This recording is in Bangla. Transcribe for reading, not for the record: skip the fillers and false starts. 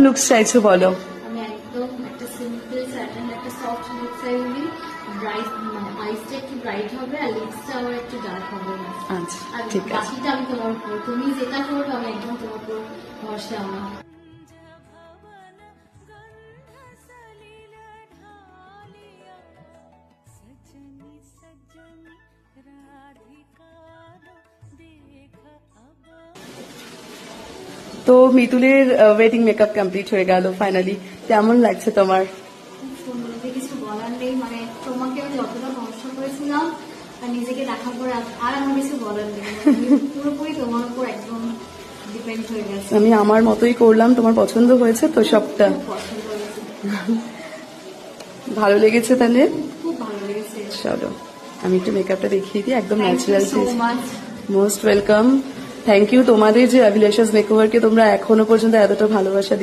লুকস চাইছো বলো? আমি একদম একটা সিম্পল স্যাটেন একটা সফট লুক চাইবি, ব্রাইট মানে আইসটা একটু ব্রাইট হবে আর লিপসটা আমার একটু ডার্ক হবে। আচ্ছা আর ঠিক আছে। বাকিটা আমি তোমার উপর, তুমি যেটা করবে আমি একদম তোমার উপর ভরসা আমার। তো মিতুলের ওয়েডিং মেকআপ কমপ্লিট হয়ে গেল ফাইনালি। কেমন লাগছে তোমার? খুব সুন্দর, কিছু বলার নেই, মানে তোমাকে আমি যতটা ভরসা করেছিলাম আর নিজেকে দেখার পরে আর আমার কিছু বলার নেই, আমি পুরোপুরি তোমার উপর একদম ডিপেন্ড হয়ে গেছে। আমি আমার মতোই করলাম। তোমার পছন্দ হয়েছে তো সবটা? খুব পছন্দ হয়েছে, ভালো লেগেছে তাহলে? খুব ভালো লেগেছে। চলো আমি একটু মেকআপটা দেখিয়ে দিই, একদম thank you natural. So much. Most welcome. Thank you তোমাদের যে অ্যাভিলেশাস মেকওভারকে তোমরা এখনো পর্যন্ত এতটা ভালোবাসা